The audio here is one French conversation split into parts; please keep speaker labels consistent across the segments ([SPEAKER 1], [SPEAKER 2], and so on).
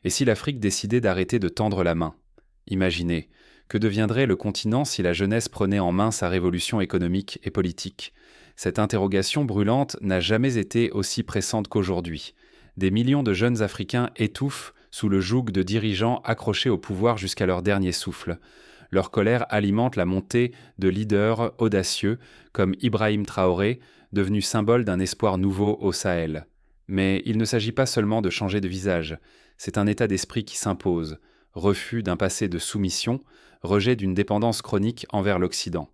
[SPEAKER 1] Et si l'Afrique décidait d'arrêter de tendre la main? Imaginez, que deviendrait le continent si la jeunesse prenait en main sa révolution économique et politique? Cette interrogation brûlante n'a jamais été aussi pressante qu'aujourd'hui. Des millions de jeunes Africains étouffent sous le joug de dirigeants accrochés au pouvoir jusqu'à leur dernier souffle. Leur colère alimente la montée de leaders audacieux comme Ibrahim Traoré, devenu symbole d'un espoir nouveau au Sahel. Mais il ne s'agit pas seulement de changer de visage, c'est un état d'esprit qui s'impose, refus d'un passé de soumission, rejet d'une dépendance chronique envers l'Occident.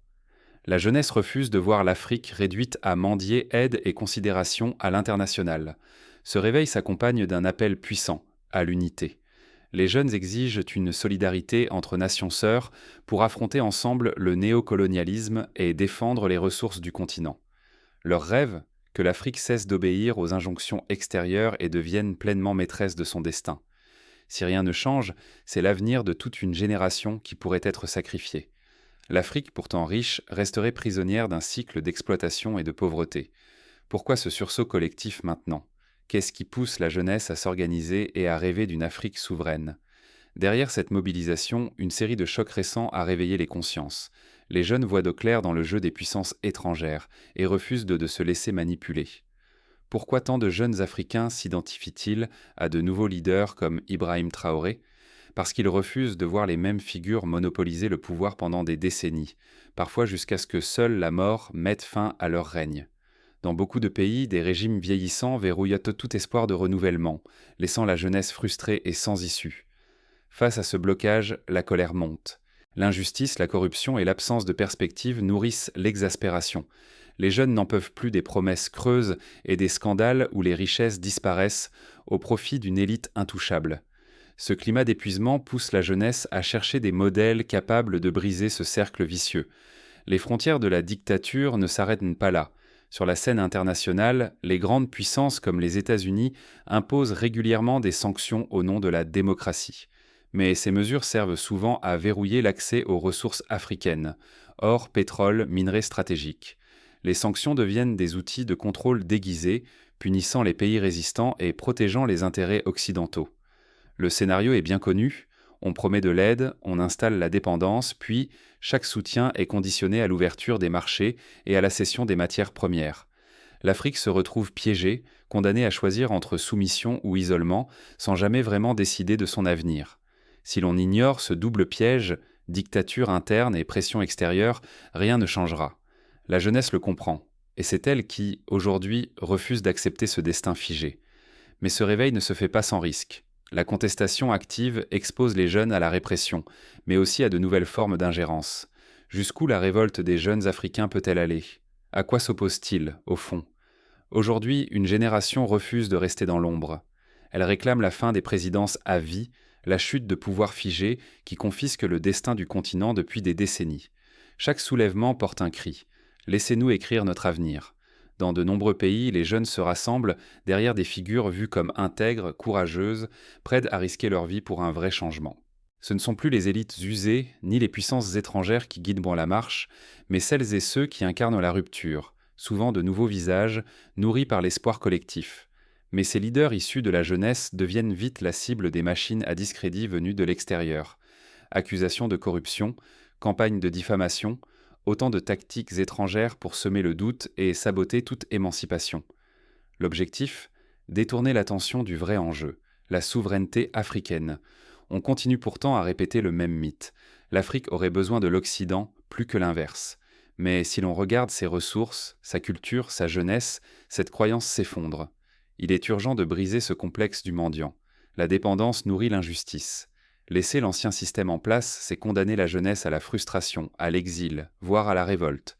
[SPEAKER 1] La jeunesse refuse de voir l'Afrique réduite à mendier aide et considération à l'international. Ce réveil s'accompagne d'un appel puissant à l'unité. Les jeunes exigent une solidarité entre nations sœurs pour affronter ensemble le néocolonialisme et défendre les ressources du continent. Leur rêve, que l'Afrique cesse d'obéir aux injonctions extérieures et devienne pleinement maîtresse de son destin. Si rien ne change, c'est l'avenir de toute une génération qui pourrait être sacrifié. L'Afrique, pourtant riche, resterait prisonnière d'un cycle d'exploitation et de pauvreté. Pourquoi ce sursaut collectif maintenant? Qu'est-ce qui pousse la jeunesse à s'organiser et à rêver d'une Afrique souveraine? Derrière cette mobilisation, une série de chocs récents a réveillé les consciences. Les jeunes voient d'eau claire dans le jeu des puissances étrangères et refusent de se laisser manipuler. Pourquoi tant de jeunes Africains s'identifient-ils à de nouveaux leaders comme Ibrahim Traoré? Parce qu'ils refusent de voir les mêmes figures monopoliser le pouvoir pendant des décennies, parfois jusqu'à ce que seule la mort mette fin à leur règne. Dans beaucoup de pays, des régimes vieillissants verrouillent tout espoir de renouvellement, laissant la jeunesse frustrée et sans issue. Face à ce blocage, la colère monte. L'injustice, la corruption et l'absence de perspective nourrissent l'exaspération. Les jeunes n'en peuvent plus des promesses creuses et des scandales où les richesses disparaissent au profit d'une élite intouchable. Ce climat d'épuisement pousse la jeunesse à chercher des modèles capables de briser ce cercle vicieux. Les frontières de la dictature ne s'arrêtent pas là. Sur la scène internationale, les grandes puissances comme les États-Unis imposent régulièrement des sanctions au nom de la démocratie. Mais ces mesures servent souvent à verrouiller l'accès aux ressources africaines, or, pétrole, minerais stratégiques. Les sanctions deviennent des outils de contrôle déguisés, punissant les pays résistants et protégeant les intérêts occidentaux. Le scénario est bien connu, on promet de l'aide, on installe la dépendance, puis chaque soutien est conditionné à l'ouverture des marchés et à la cession des matières premières. L'Afrique se retrouve piégée, condamnée à choisir entre soumission ou isolement, sans jamais vraiment décider de son avenir. Si l'on ignore ce double piège, dictature interne et pression extérieure, rien ne changera. La jeunesse le comprend, et c'est elle qui, aujourd'hui, refuse d'accepter ce destin figé. Mais ce réveil ne se fait pas sans risque. La contestation active expose les jeunes à la répression, mais aussi à de nouvelles formes d'ingérence. Jusqu'où la révolte des jeunes Africains peut-elle aller? À quoi s'oppose-t-il, au fond? Aujourd'hui, une génération refuse de rester dans l'ombre. Elle réclame la fin des présidences à vie, la chute de pouvoirs figés qui confisquent le destin du continent depuis des décennies. Chaque soulèvement porte un cri. Laissez-nous écrire notre avenir. Dans de nombreux pays, les jeunes se rassemblent derrière des figures vues comme intègres, courageuses, prêtes à risquer leur vie pour un vrai changement. Ce ne sont plus les élites usées, ni les puissances étrangères qui guident la marche, mais celles et ceux qui incarnent la rupture, souvent de nouveaux visages, nourris par l'espoir collectif. Mais ces leaders issus de la jeunesse deviennent vite la cible des machines à discrédit venues de l'extérieur. Accusations de corruption, campagnes de diffamation, autant de tactiques étrangères pour semer le doute et saboter toute émancipation. L'objectif? Détourner l'attention du vrai enjeu, la souveraineté africaine. On continue pourtant à répéter le même mythe. L'Afrique aurait besoin de l'Occident plus que l'inverse. Mais si l'on regarde ses ressources, sa culture, sa jeunesse, cette croyance s'effondre. Il est urgent de briser ce complexe du mendiant. La dépendance nourrit l'injustice. Laisser l'ancien système en place, c'est condamner la jeunesse à la frustration, à l'exil, voire à la révolte.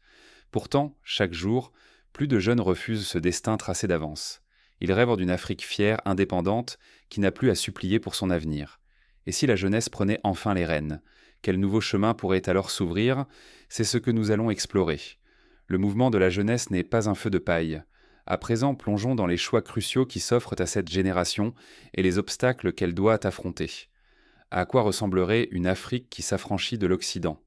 [SPEAKER 1] Pourtant, chaque jour, plus de jeunes refusent ce destin tracé d'avance. Ils rêvent d'une Afrique fière, indépendante, qui n'a plus à supplier pour son avenir. Et si la jeunesse prenait enfin les rênes? Quel nouveau chemin pourrait alors s'ouvrir? C'est ce que nous allons explorer. Le mouvement de la jeunesse n'est pas un feu de paille. À présent, plongeons dans les choix cruciaux qui s'offrent à cette génération et les obstacles qu'elle doit affronter. À quoi ressemblerait une Afrique qui s'affranchit de l'Occident?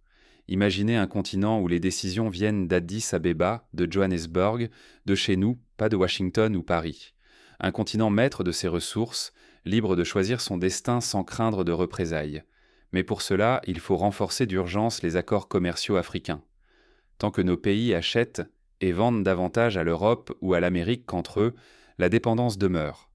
[SPEAKER 1] Imaginez un continent où les décisions viennent d'Addis Abeba, de Johannesburg, de chez nous, pas de Washington ou Paris. Un continent maître de ses ressources, libre de choisir son destin sans craindre de représailles. Mais pour cela, il faut renforcer d'urgence les accords commerciaux africains. Tant que nos pays achètent et vendent davantage à l'Europe ou à l'Amérique qu'entre eux, la dépendance demeure.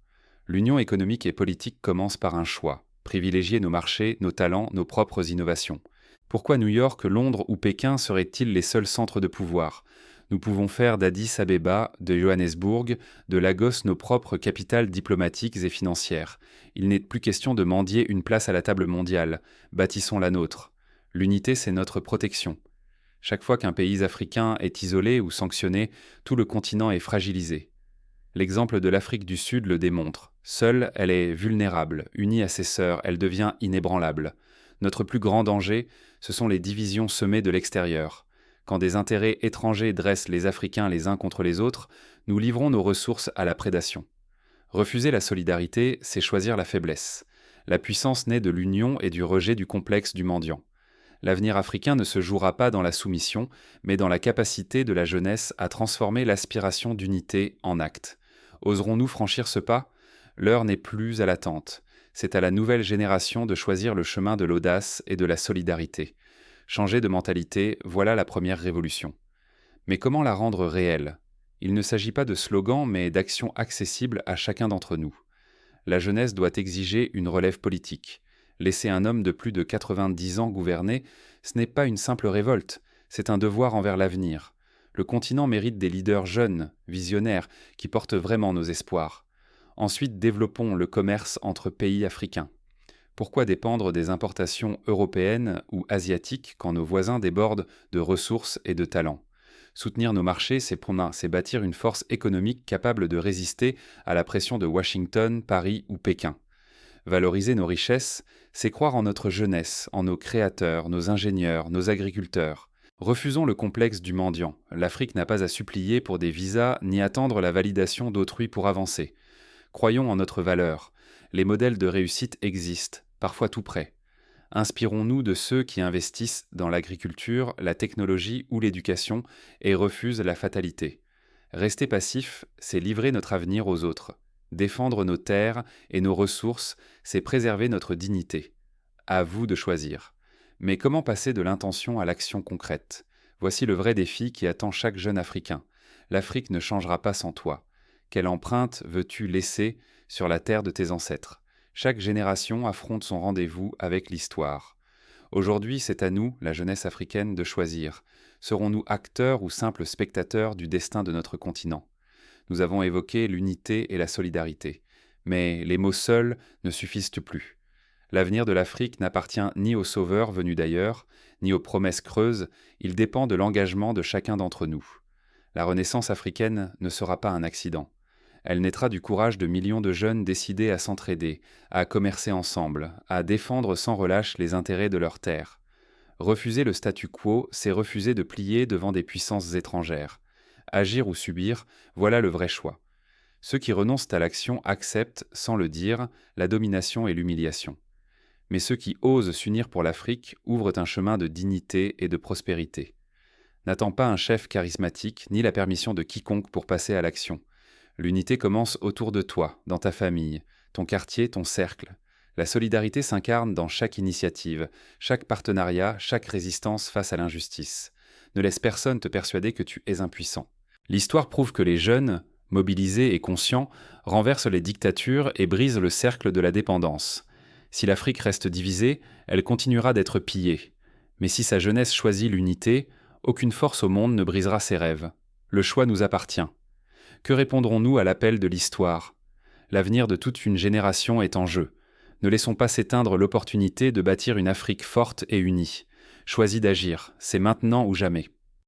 [SPEAKER 1] L'union économique et politique commence par un choix: privilégier nos marchés, nos talents, nos propres innovations. Pourquoi New York, Londres ou Pékin seraient-ils les seuls centres de pouvoir? Nous pouvons faire d'Addis Abeba, de Johannesburg, de Lagos nos propres capitales diplomatiques et financières. Il n'est plus question de mendier une place à la table mondiale. Bâtissons la nôtre. L'unité, c'est notre protection. Chaque fois qu'un pays africain est isolé ou sanctionné, tout le continent est fragilisé. L'exemple de l'Afrique du Sud le démontre. Seule, elle est vulnérable. Unie à ses sœurs, elle devient inébranlable. Notre plus grand danger, ce sont les divisions semées de l'extérieur. Quand des intérêts étrangers dressent les Africains les uns contre les autres, nous livrons nos ressources à la prédation. Refuser la solidarité, c'est choisir la faiblesse. La puissance naît de l'union et du rejet du complexe du mendiant. L'avenir africain ne se jouera pas dans la soumission, mais dans la capacité de la jeunesse à transformer l'aspiration d'unité en acte. Oserons-nous franchir ce pas? L'heure n'est plus à l'attente. C'est à la nouvelle génération de choisir le chemin de l'audace et de la solidarité. Changer de mentalité, voilà la première révolution. Mais comment la rendre réelle? Il ne s'agit pas de slogans, mais d'actions accessibles à chacun d'entre nous. La jeunesse doit exiger une relève politique. Laisser un homme de plus de 90 ans gouverner, ce n'est pas une simple révolte, c'est un devoir envers l'avenir. Le continent mérite des leaders jeunes, visionnaires, qui portent vraiment nos espoirs. Ensuite, développons le commerce entre pays africains. Pourquoi dépendre des importations européennes ou asiatiques quand nos voisins débordent de ressources et de talents? Soutenir nos marchés, c'est bâtir une force économique capable de résister à la pression de Washington, Paris ou Pékin. Valoriser nos richesses, c'est croire en notre jeunesse, en nos créateurs, nos ingénieurs, nos agriculteurs. Refusons le complexe du mendiant. L'Afrique n'a pas à supplier pour des visas ni attendre la validation d'autrui pour avancer. Croyons en notre valeur. Les modèles de réussite existent, parfois tout près. Inspirons-nous de ceux qui investissent dans l'agriculture, la technologie ou l'éducation et refusent la fatalité. Rester passif, c'est livrer notre avenir aux autres. Défendre nos terres et nos ressources, c'est préserver notre dignité. À vous de choisir. Mais comment passer de l'intention à l'action concrète? Voici le vrai défi qui attend chaque jeune Africain. L'Afrique ne changera pas sans toi. Quelle empreinte veux-tu laisser sur la terre de tes ancêtres? Chaque génération affronte son rendez-vous avec l'histoire. Aujourd'hui, c'est à nous, la jeunesse africaine, de choisir. Serons-nous acteurs ou simples spectateurs du destin de notre continent? Nous avons évoqué l'unité et la solidarité. Mais les mots seuls ne suffisent plus. L'avenir de l'Afrique n'appartient ni aux sauveurs venus d'ailleurs, ni aux promesses creuses, il dépend de l'engagement de chacun d'entre nous. La renaissance africaine ne sera pas un accident. Elle naîtra du courage de millions de jeunes décidés à s'entraider, à commercer ensemble, à défendre sans relâche les intérêts de leur terre. Refuser le statu quo, c'est refuser de plier devant des puissances étrangères. Agir ou subir, voilà le vrai choix. Ceux qui renoncent à l'action acceptent, sans le dire, la domination et l'humiliation. Mais ceux qui osent s'unir pour l'Afrique ouvrent un chemin de dignité et de prospérité. N'attends pas un chef charismatique, ni la permission de quiconque pour passer à l'action. L'unité commence autour de toi, dans ta famille, ton quartier, ton cercle. La solidarité s'incarne dans chaque initiative, chaque partenariat, chaque résistance face à l'injustice. Ne laisse personne te persuader que tu es impuissant. L'histoire prouve que les jeunes, mobilisés et conscients, renversent les dictatures et brisent le cercle de la dépendance. Si l'Afrique reste divisée, elle continuera d'être pillée. Mais si sa jeunesse choisit l'unité, aucune force au monde ne brisera ses rêves. Le choix nous appartient. Que répondrons-nous à l'appel de l'histoire? L'avenir de toute une génération est en jeu. Ne laissons pas s'éteindre l'opportunité de bâtir une Afrique forte et unie. Choisis d'agir, c'est maintenant ou jamais.